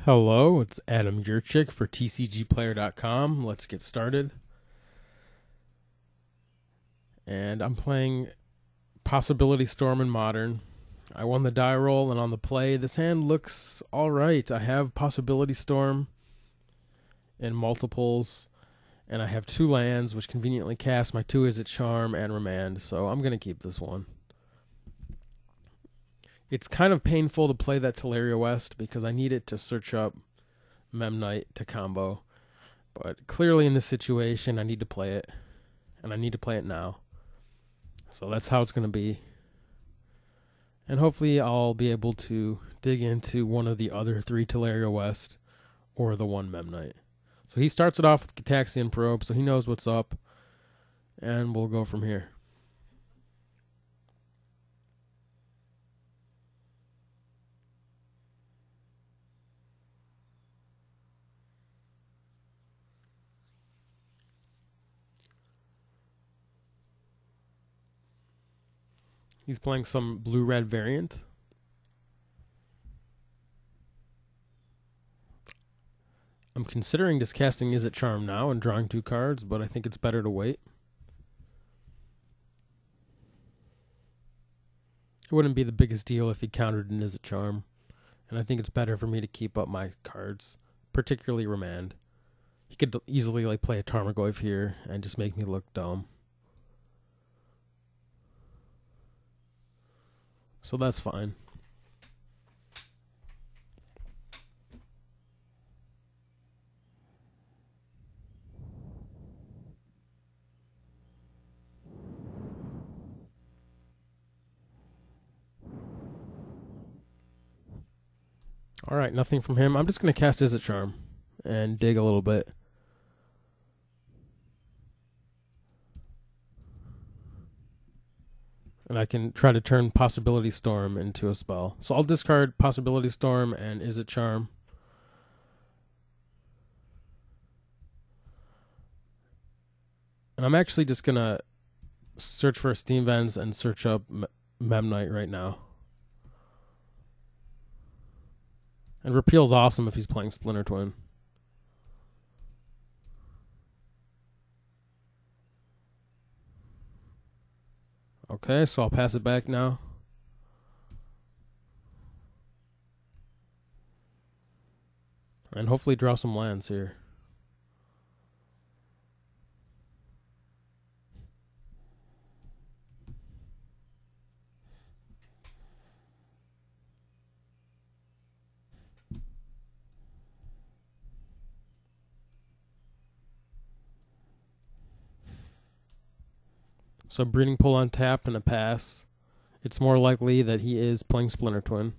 Hello, it's Adam Yurchik for TCGplayer.com. Let's get started. And I'm playing Possibility Storm in Modern. I won the die roll, and on the play, this hand looks alright. I have Possibility Storm in multiples, and I have 2 lands, which conveniently cast my 2 Is It Charm and Remand, so I'm going to keep this one. It's kind of painful to play that Teleria West because I need it to search up Memnite to combo. But clearly in this situation, I need to play it. And I need to play it now. So that's how it's going to be. And hopefully I'll be able to dig into one of the other 3 Teleria West or the 1 Memnite. So he starts it off with Gitaxian Probe, so he knows what's up. And we'll go from here. He's playing some blue-red variant. I'm considering just casting Is It Charm now and drawing 2 cards, but I think it's better to wait. It wouldn't be the biggest deal if he countered an Is It Charm, and I think it's better for me to keep up my cards, particularly Remand. He could easily play a Tarmogoyf here and just make me look dumb. So that's fine. Alright, nothing from him. I'm just going to cast Is It Charm and dig a little bit. And I can try to turn Possibility Storm into a spell. So I'll discard Possibility Storm and Is It Charm. And I'm actually just going to search for a Steam Vents and search up Memnite right now. And Repeal's awesome if he's playing Splinter Twin. Okay, so I'll pass it back now. And hopefully draw some lands here. So Breeding Pool on tap and a pass. It's more likely that he is playing Splinter Twin.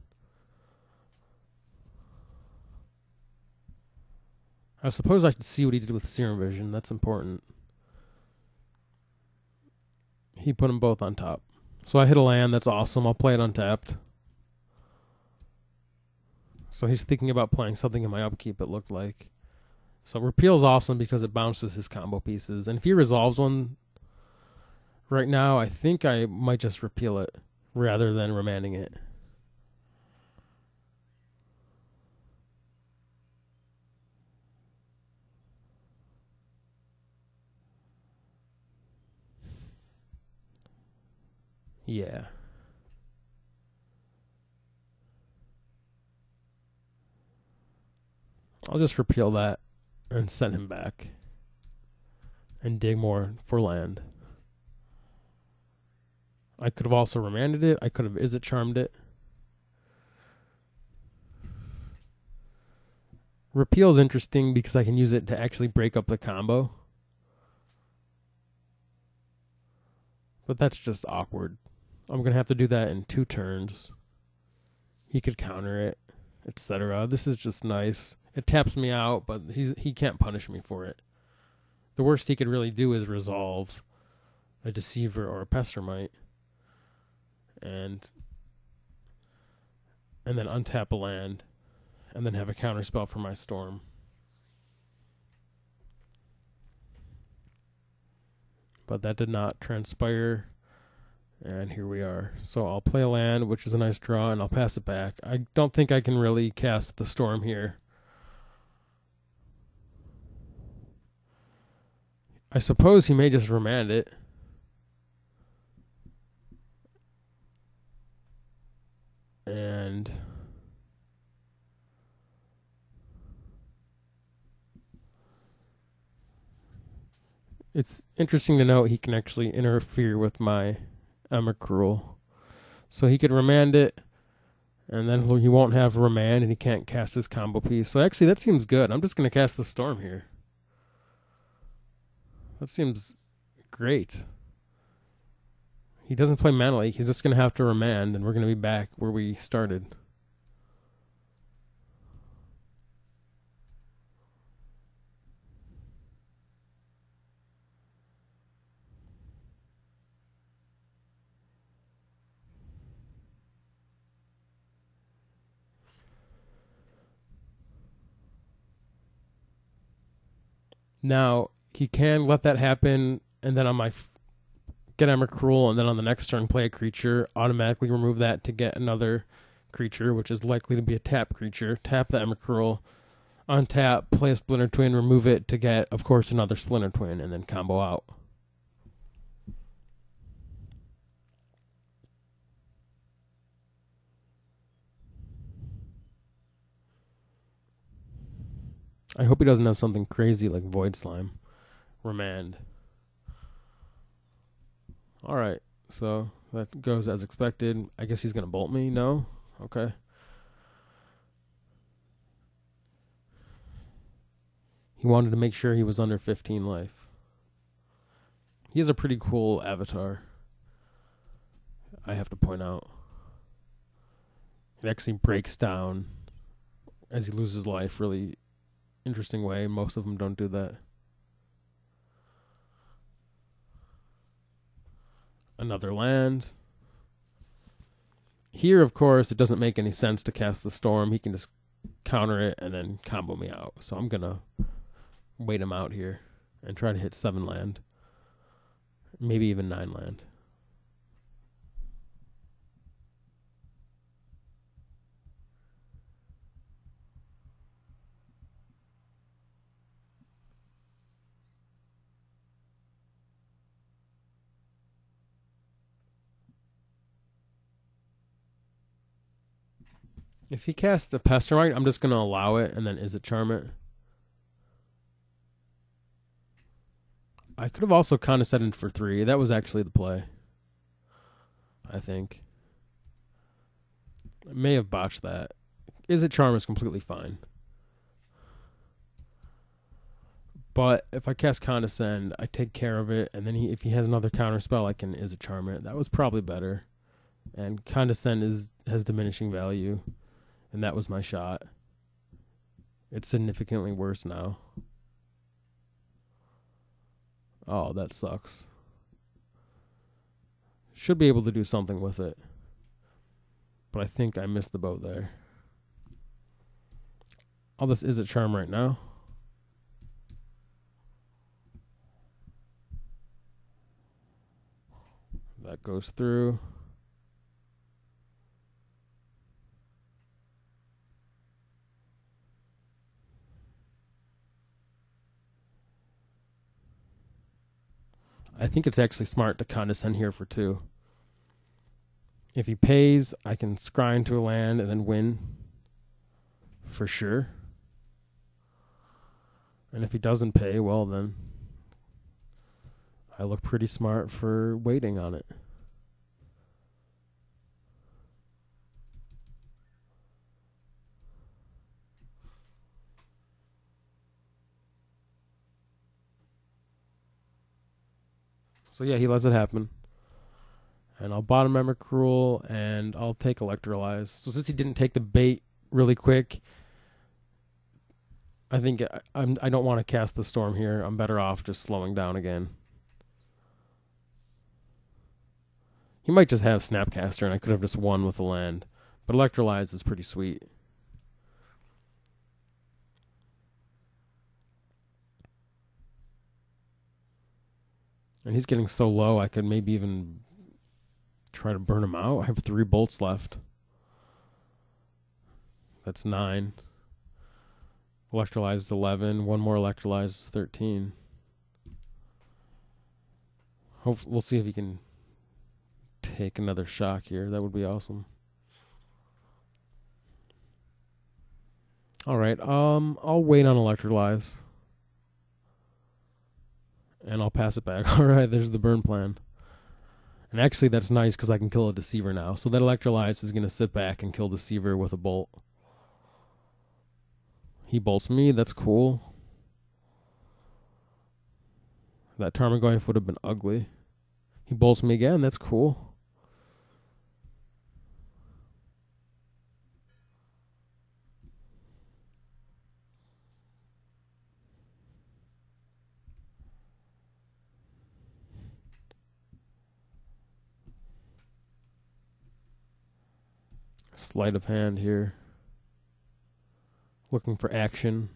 I suppose I should see what he did with Serum Vision. That's important. He put them both on top. So I hit a land. That's awesome. I'll play it untapped. So he's thinking about playing something in my upkeep, it looked like. So Repeal's awesome because it bounces his combo pieces. And if he resolves one right now, I think I might just repeal it rather than remanding it. Yeah. I'll just repeal that and send him back and dig more for land. I could have also remanded it. I could have Is It Charmed it. Repeal is interesting because I can use it to actually break up the combo. But that's just awkward. I'm going to have to do that in 2 turns. He could counter it, etc. This is just nice. It taps me out, but he can't punish me for it. The worst he could really do is resolve a Deceiver or a Pestermite. And then untap a land, and then have a counter spell for my Storm. But that did not transpire, and here we are. So I'll play a land, which is a nice draw, and I'll pass it back. I don't think I can really cast the Storm here I suppose he may just remand it. And it's interesting to note he can actually interfere with my Emrakul. So he could remand it, and then he won't have remand, and he can't cast his combo piece. So actually, that seems good. I'm just going to cast the Storm here. That seems great. He doesn't play Mana Leak. He's just going to have to remand, and we're going to be back where we started. Now, he can let that happen, and then on my get Emrakul, and then on the next turn play a creature, automatically remove that to get another creature, which is likely to be a tap creature. Tap the Emrakul, untap, play a Splinter Twin, remove it to get, of course, another Splinter Twin, and then combo out. I hope he doesn't have something crazy like Void Slime. Remand. Alright, so that goes as expected. I guess he's going to bolt me? No? Okay. He wanted to make sure he was under 15 life. He has a pretty cool avatar, I have to point out. It actually breaks down as he loses life really interesting way. Most of them don't do that. Another land. Here, of course, it doesn't make any sense to cast the Storm. He can just counter it and then combo me out. So I'm going to wait him out here and try to hit 7 land. Maybe even 9 land. If he casts a Pestermite, I'm just going to allow it and then Is It Charm it. I could have also condescended for 3. That was actually the play, I think. I may have botched that. Is It Charm is completely fine. But if I cast Condescend, I take care of it, and then if he has another counter spell, I can Is It Charm it. That was probably better. And Condescend has diminishing value, and that was my shot. It's significantly worse now. Oh, that sucks. Should be able to do something with it. But I think I missed the boat there. All this Is It Charm right now. That goes through. I think it's actually smart to Condescend here for 2. If he pays, I can scry into a land and then win. For sure. And if he doesn't pay, well then I look pretty smart for waiting on it. So yeah, he lets it happen. And I'll bottom Emrakul, and I'll take Electrolyze. So since he didn't take the bait really quick, I think I don't want to cast the Storm here. I'm better off just slowing down again. He might just have Snapcaster, and I could have just won with the land. But Electrolyze is pretty sweet. And he's getting so low, I could maybe even try to burn him out. I have 3 bolts left. That's 9. Electrolyze 11. One more Electrolyze is 13. We'll see if he can take another shock here. That would be awesome. All right. I'll wait on Electrolyze. And I'll pass it back. All right, there's the burn plan. And actually, that's nice because I can kill a Deceiver now. So that Electrolyze is going to sit back and kill Deceiver with a bolt. He bolts me. That's cool. That Tarmogoyf would have been ugly. He bolts me again. That's cool. Sleight of hand here. Looking for action.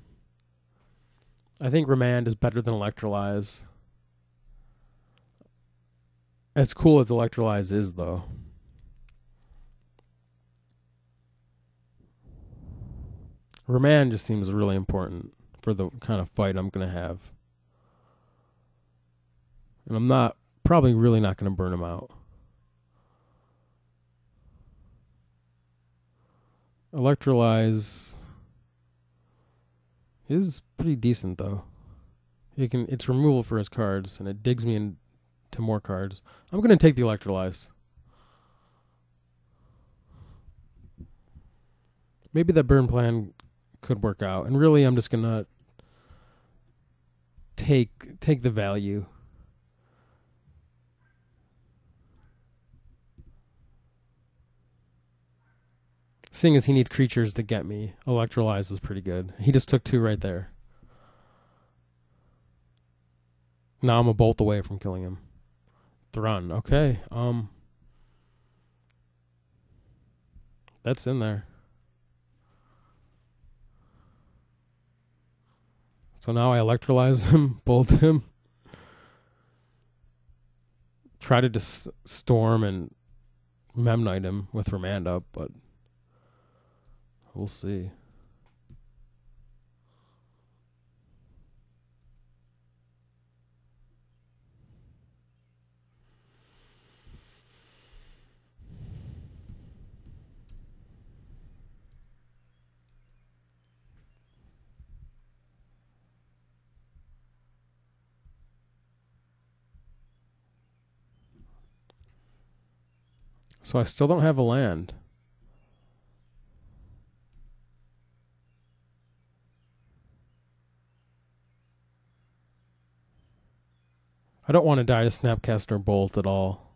I think Remand is better than Electrolyze. As cool as Electrolyze is, though. Remand just seems really important for the kind of fight I'm going to have. And I'm probably really not going to burn him out. Electrolyze is pretty decent, though. It's removal for his cards, and it digs me into more cards. I'm going to take the Electrolyze. Maybe that burn plan could work out, and really I'm just going to take the value. Seeing as he needs creatures to get me, Electrolyze is pretty good. He just took 2 right there. Now I'm a bolt away from killing him. Thrun, okay. That's in there. So now I Electrolyze him, bolt him. Try to just storm and Memnite him with Remand up, but we'll see. So I still don't have a land. I don't want to die to Snapcaster Bolt at all.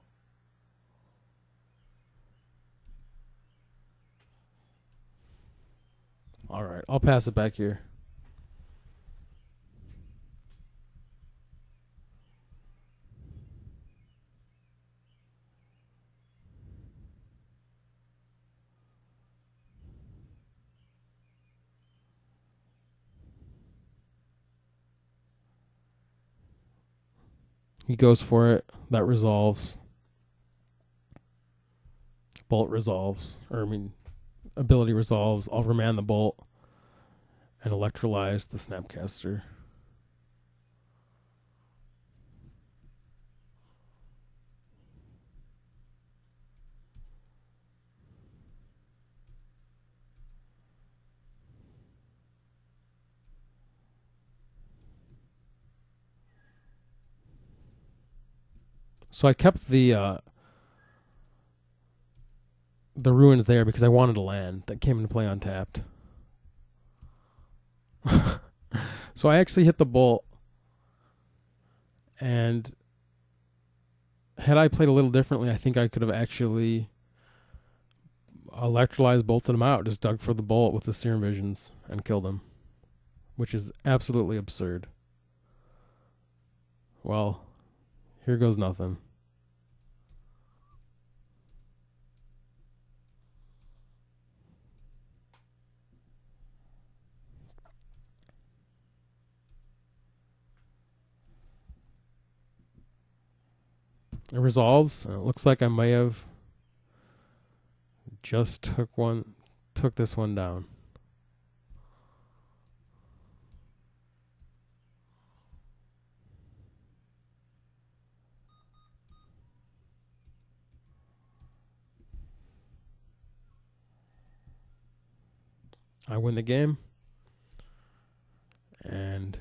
Alright, I'll pass it back here. He goes for it. That resolves. Bolt resolves. Ability resolves. I'll Remand the Bolt and Electrolyze the Snapcaster. So I kept the ruins there because I wanted a land that came into play untapped. So I actually hit the bolt, and had I played a little differently, I think I could have actually Electrolyzed, bolted him out, just dug for the bolt with the Serum Visions and killed him, which is absolutely absurd. Well, here goes nothing. It resolves, and it looks like I may have just took this one down. I win the game. And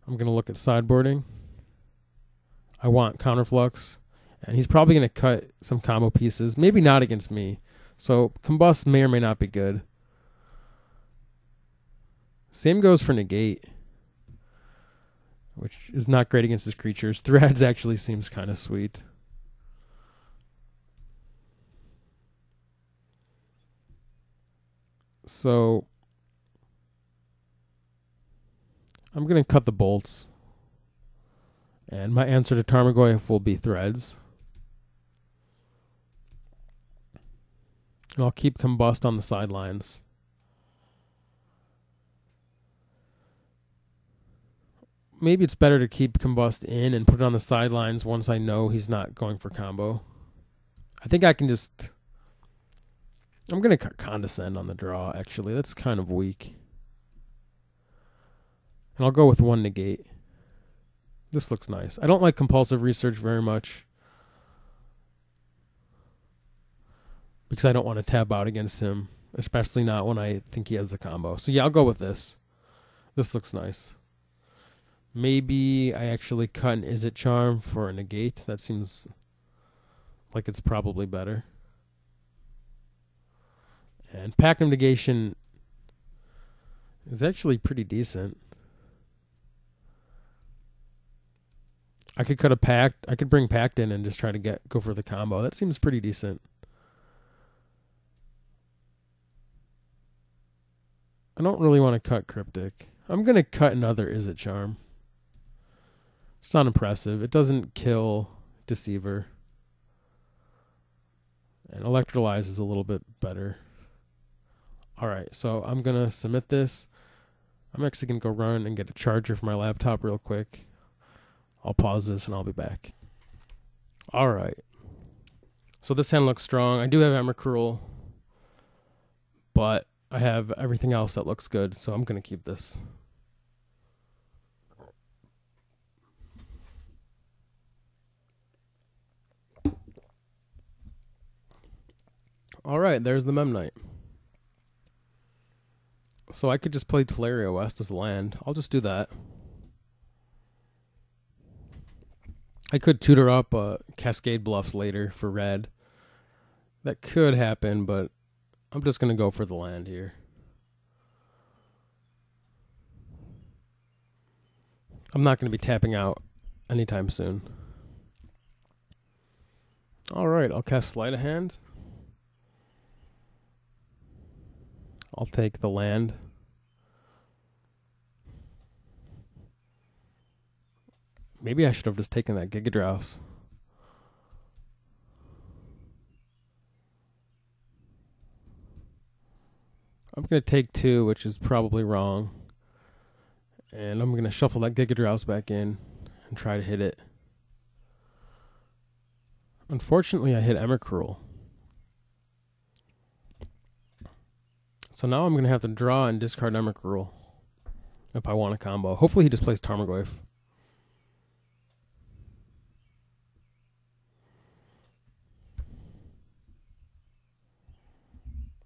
I'm going to look at sideboarding. I want counterflux. And he's probably going to cut some combo pieces. Maybe not against me. So combust may or may not be good. Same goes for negate, which is not great against his creatures. Threads actually seems kind of sweet. So I'm going to cut the bolts. And my answer to Tarmogoyf will be threads. And I'll keep combust on the sidelines. Maybe it's better to keep combust in and put it on the sidelines once I know he's not going for combo. I think I can just... I'm going to condescend on the draw, actually. That's kind of weak. And I'll go with one negate. This looks nice. I don't like compulsive research very much, because I don't want to tab out against him, especially not when I think he has the combo. So yeah, I'll go with this. This looks nice. Maybe I actually cut an Is It Charm for a negate. That seems like it's probably better. And Pact of Negation is actually pretty decent. I could cut a Pact. I could bring Pact in and just try to go for the combo. That seems pretty decent. I don't really want to cut Cryptic. I'm going to cut another Is It Charm. It's not impressive. It doesn't kill Deceiver. And Electrolyze is a little bit better. Alright, so I'm going to submit this. I'm actually going to go run and get a charger for my laptop real quick. I'll pause this and I'll be back. Alright. So this hand looks strong. I do have Emrakul, but I have everything else that looks good, so I'm going to keep this. Alright, there's the Memnite. So I could just play Teleria West as a land. I'll just do that. I could tutor up Cascade Bluffs later for red. That could happen, but I'm just going to go for the land here. I'm not going to be tapping out anytime soon. Alright, I'll cast Sleight of Hand. I'll take the land. Maybe I should have just taken that Gigadrouse. I'm going to take 2, which is probably wrong. And I'm going to shuffle that Gigadrouse back in and try to hit it. Unfortunately, I hit Emrakul. So now I'm going to have to draw and discard Emrakul if I want a combo. Hopefully he just plays Tarmogoyf.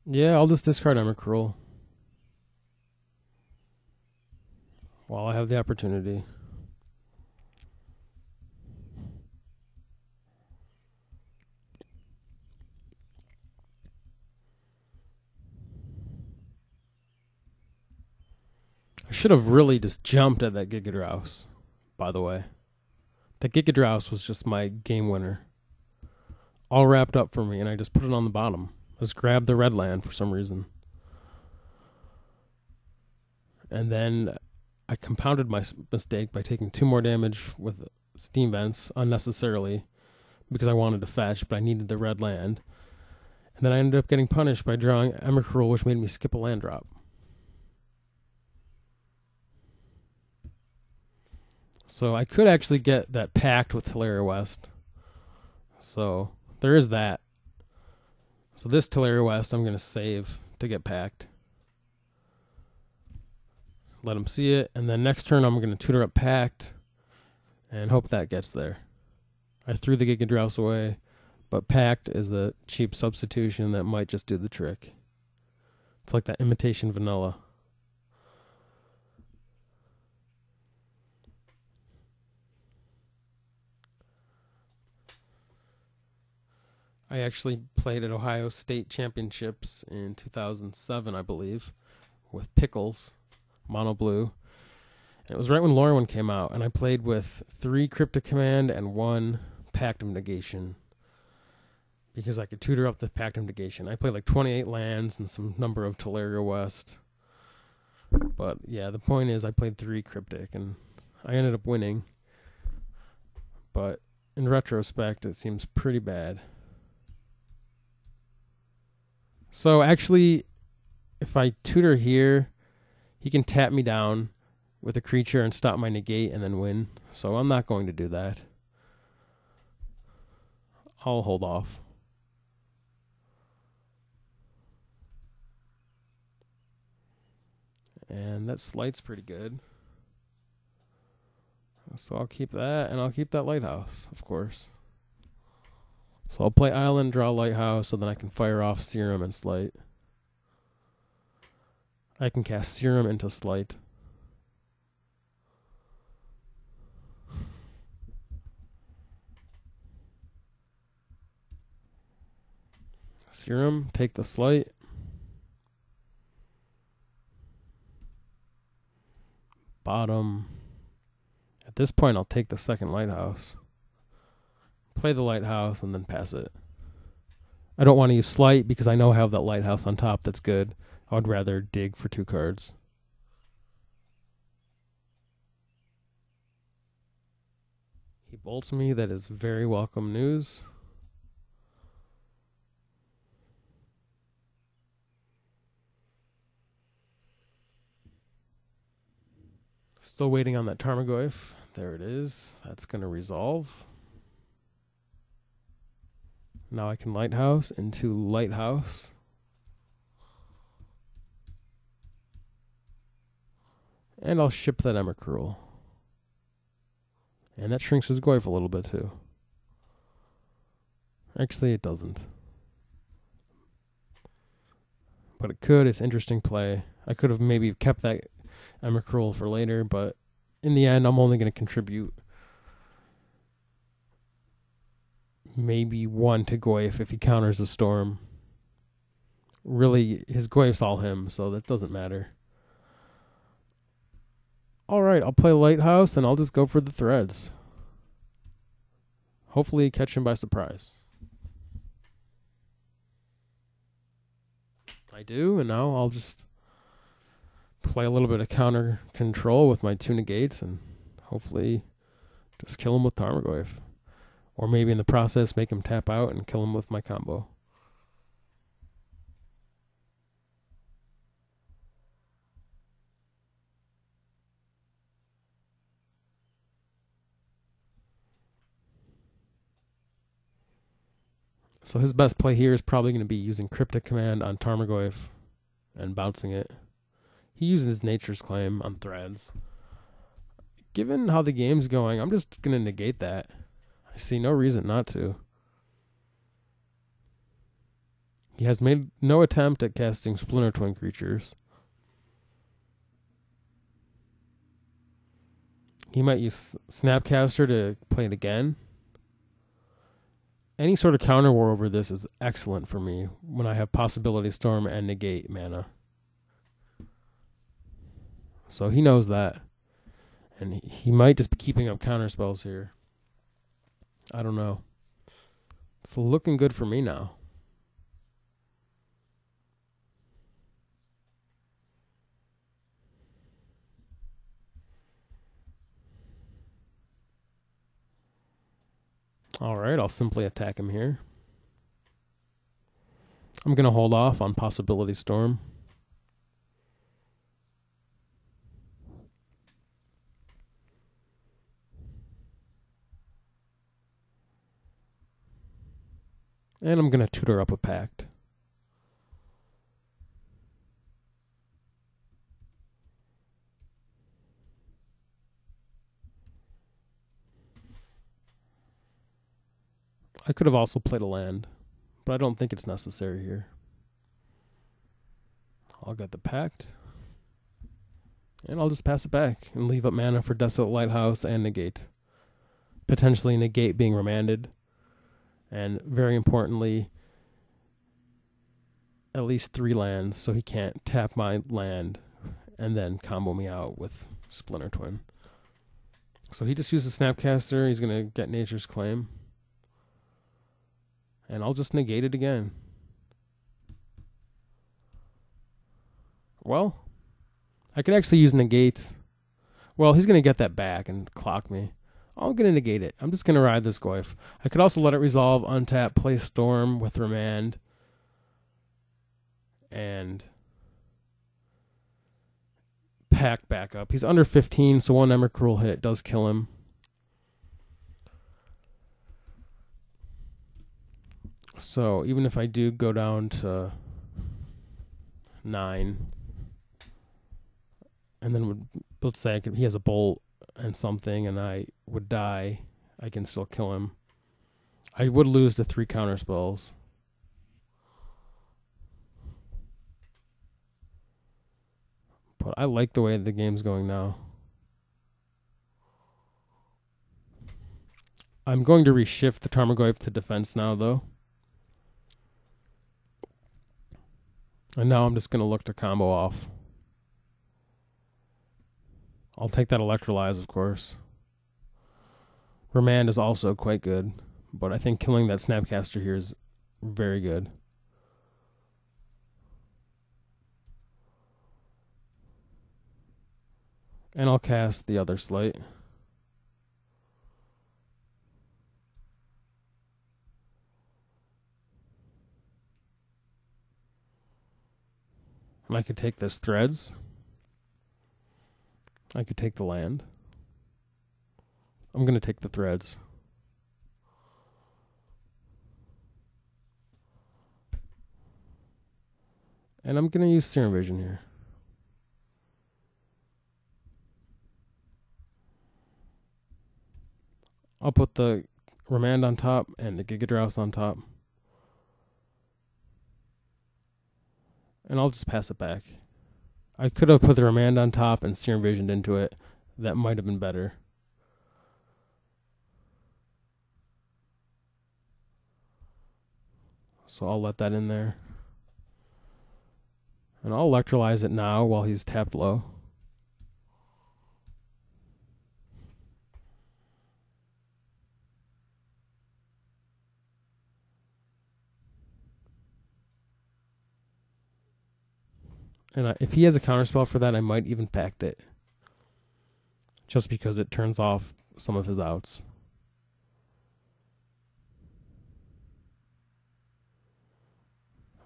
Yeah, I'll just discard Emrakul while I have the opportunity. I should have really just jumped at that Gigadrouse, by the way. That Gigadrouse was just my game winner. All wrapped up for me, and I just put it on the bottom. I just grabbed the red land for some reason. And then I compounded my mistake by taking 2 more damage with Steam Vents unnecessarily because I wanted to fetch, but I needed the red land. And then I ended up getting punished by drawing Emrakul, which made me skip a land drop. So I could actually get that Pact with Teleria West. So there is that. So this Teleria West I'm going to save to get Pact. Let him see it. And then next turn I'm going to tutor up Pact and hope that gets there. I threw the Gigadrouse away, But Pact is a cheap substitution that might just do the trick. It's like that imitation vanilla. I actually played at Ohio State Championships in 2007, I believe, with Pickles, Mono Blue. And it was right when Lorwyn came out, and I played with 3 Cryptic Command and 1 Pact of Negation, because I could tutor up the Pact of Negation. I played like 28 lands and some number of Teleria West. But yeah, the point is I played 3 Cryptic, and I ended up winning. But in retrospect, it seems pretty bad. So actually, if I tutor here, he can tap me down with a creature and stop my negate and then win. So I'm not going to do that. I'll hold off. And that slight's pretty good. So I'll keep that, and I'll keep that Lighthouse, of course. So I'll play Island, draw Lighthouse, so then I can fire off Serum and Slight. I can cast Serum into Slight. Serum, take the Slight. Bottom. At this point, I'll take the second Lighthouse. Play the Lighthouse and then pass it. I don't want to use Slight because I know I have that Lighthouse on top that's good. I would rather dig for 2 cards. He bolts me. That is very welcome news. Still waiting on that Tarmogoyf. There it is. That's going to resolve. Now I can Lighthouse into Lighthouse. And I'll ship that Emrakul. And that shrinks his Goyf a little bit too. Actually, it doesn't. But it could. It's interesting play. I could have maybe kept that Emrakul for later, but in the end, I'm only going to contribute maybe 1 to Goyf if he counters a Storm. Really, his Goyf's all him, so that doesn't matter. Alright, I'll play Lighthouse, and I'll just go for the threads. Hopefully catch him by surprise. I do, and now I'll just play a little bit of counter control with my 2 negates, and hopefully just kill him with Tarmogoyf. Or maybe in the process make him tap out and kill him with my combo. So his best play here is probably going to be using Cryptic Command on Tarmogoyf and bouncing it. He uses Nature's Claim on threads. Given how the game's going, I'm just going to negate that. I see no reason not to. He has made no attempt at casting Splinter Twin creatures. He might use Snapcaster to play it again. Any sort of counter war over this is excellent for me when I have Possibility Storm and negate mana. So he knows that. And he might just be keeping up counter spells here. I don't know. It's looking good for me now. Alright, I'll simply attack him here. I'm going to hold off on Possibility Storm. And I'm going to tutor up a Pact. I could have also played a land, but I don't think it's necessary here. I'll get the Pact, and I'll just pass it back and leave up mana for Desolate Lighthouse and negate. Potentially negate being remanded, and very importantly, at least 3 lands, so he can't tap my land and then combo me out with Splinter Twin. So he just uses Snapcaster. He's going to get Nature's Claim. And I'll just negate it again. Well, I could actually use negate. Well, he's going to get that back and clock me. I'm going to negate it. I'm just going to ride this Goyf. I could also let it resolve, untap, play Storm with Remand, and Pack back up. He's under 15, so 1 Emrakul hit does kill him. So even if I do go down to 9, and then let's say he has a bolt and something, and I would die, I can still kill him. I would lose to 3 counter spells. But I like the way the game's going now. I'm going to reshift the Tarmogoyf to defense now, though. And now I'm just going to look to combo off. I'll take that Electrolyze, of course. Remand is also quite good, but I think killing that Snapcaster here is very good. And I'll cast the other Slight. And I could take this Threads. I could take the land. I'm going to take the Threads. And I'm going to use Serum Vision here. I'll put the Remand on top and the Gigadrouse on top. And I'll just pass it back. I could have put the Remand on top and Serum Visioned into it. That might have been better. So I'll let that in there. And I'll Electrolyze it now while he's tapped low. And if he has a counterspell for that, I might even pact it. Just because it turns off some of his outs.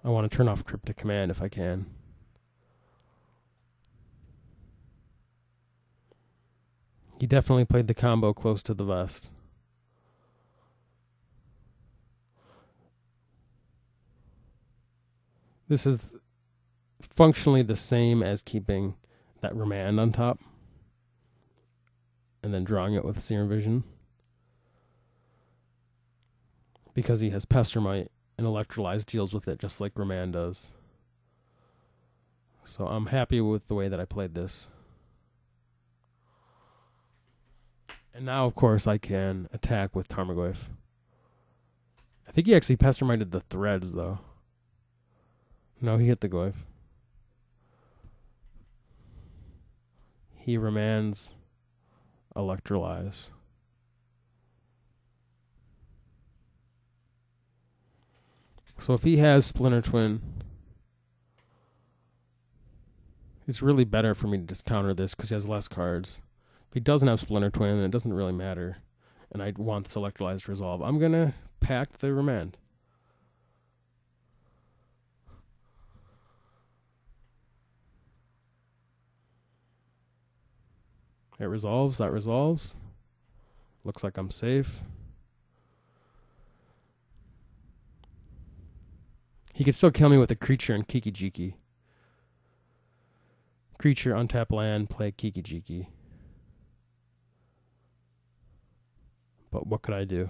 I want to turn off Cryptic Command if I can. He definitely played the combo close to the vest. This is functionally the same as keeping that Remand on top and then drawing it with Serum Vision, because he has Pestermite and Electrolyze deals with it just like Remand does. So I'm happy with the way that I played this. And now, of course, I can attack with Tarmogoyf. I think he actually Pestermited the Threads, though. No, he hit the Goyf. He Remands Electrolyze. So if he has Splinter Twin, it's really better for me to just counter this because he has less cards. If he doesn't have Splinter Twin, then it doesn't really matter. And I want this Electrolyze to resolve. I'm going to pack the Remand. It resolves. That resolves. Looks like I'm safe. He could still kill me with a creature and Kiki Jiki. Creature, untap land, play Kiki Jiki. But what could I do?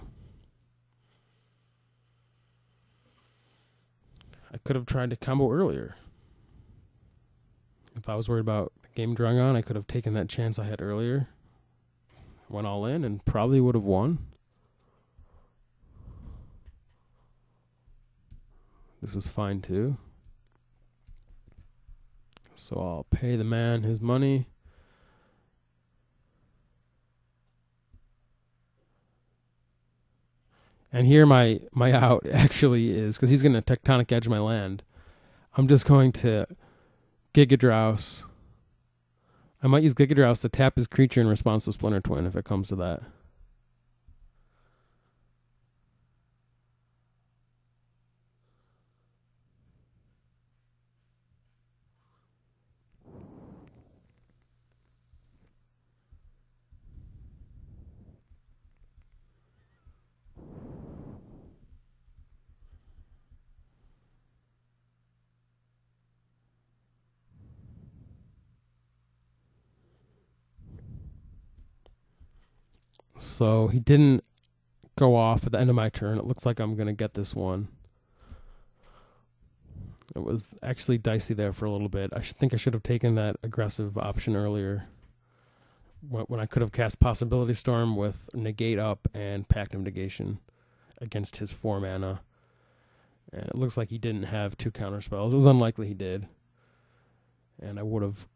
I could have tried to combo earlier. If I was worried about the game drawing on, I could have taken that chance I had earlier. Went all in and probably would have won. This is fine too. So I'll pay the man his money. And here my out actually is, because he's going to tectonic edge my land. I'm just going to Giga Drouse. I might use Giga Drouse to tap his creature in response to Splinter Twin if it comes to that. So he didn't go off at the end of my turn. It looks like I'm going to get this one. It was actually dicey there for a little bit. I think I should have taken that aggressive option earlier when I could have cast Possibility Storm with Negate up and Pact of Negation against his 4 mana. And it looks like he didn't have 2 counter spells. It was unlikely he did. And I would have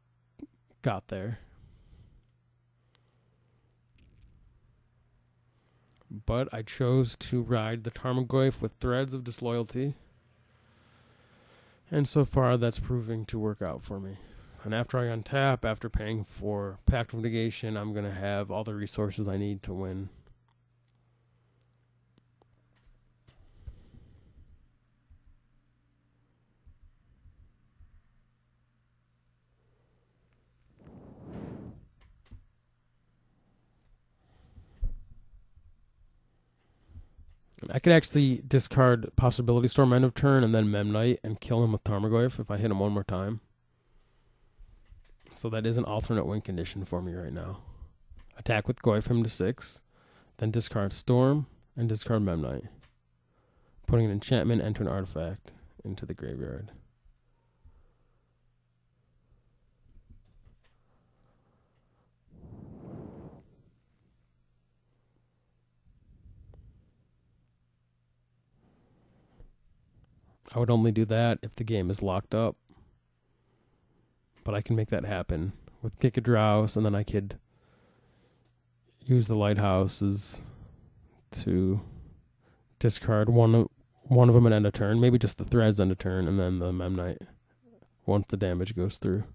got there. But I chose to ride the Tarmogoyf with Threads of Disloyalty. And so far, that's proving to work out for me. And after I untap, after paying for Pact of Negation, I'm going to have all the resources I need to win. I could actually discard Possibility Storm end of turn and then Memnite and kill him with Tarmogoyf if I hit him one more time. So that is an alternate win condition for me right now. Attack with Goyf him to 6, then discard Storm and discard Memnite, putting an enchantment and an artifact into the graveyard. I would only do that if the game is locked up. But I can make that happen with Giga Drouse, and then I could use the lighthouses to discard one of them at end of turn, maybe just the Threads end of turn, and then the Memnite once the damage goes through.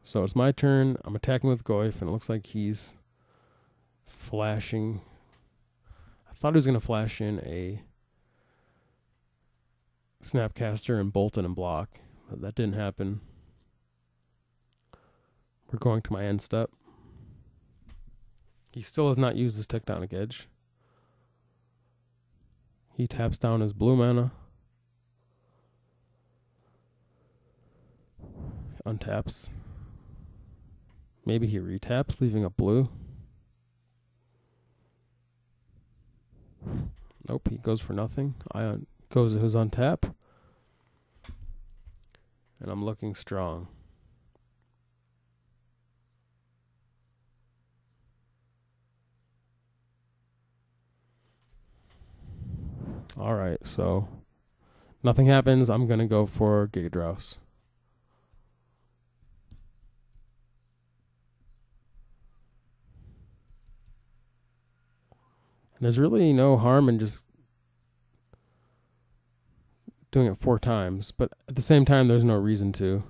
So it's my turn. I'm attacking with Goyf, and it looks like he's flashing. I thought he was going to flash in a Snapcaster and Bolton and block, but that didn't happen. We're going to my end step. He still has not used his Tectonic Edge. He taps down his blue mana. Untaps. Maybe he retaps, leaving up blue. Nope, he goes for nothing. Goes to his untap. And I'm looking strong. Alright, so nothing happens. I'm going to go for Giga Drouse. And there's really no harm in just doing it 4 times, but at the same time, there's no reason to.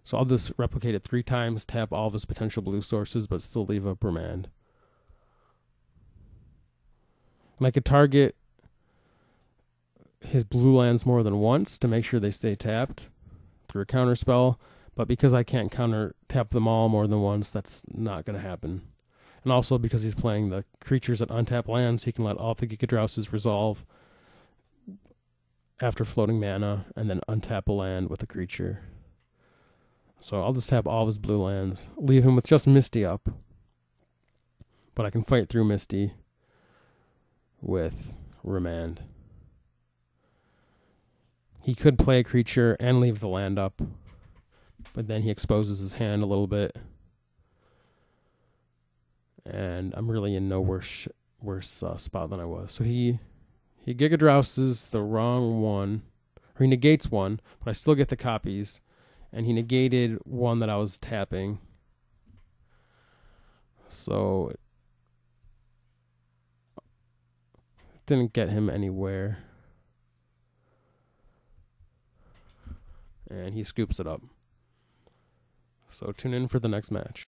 So I'll just replicate it 3 times, tap all of his potential blue sources, but still leave up Remand. And I could target his blue lands more than once to make sure they stay tapped through a counter spell, but because I can't counter tap them all more than once, that's not going to happen. And also because he's playing the creatures at untap lands, he can let all of the Giga Drouses resolve after floating mana, and then untap a land with a creature. So I'll just tap all of his blue lands, leave him with just Misty up. But I can fight through Misty with Remand. He could play a creature and leave the land up, but then he exposes his hand a little bit. And I'm really in no worse spot than I was. So he Giga Drouses the wrong one, or he negates one, but I still get the copies. And he negated one that I was tapping. So it didn't get him anywhere. And he scoops it up. So tune in for the next match.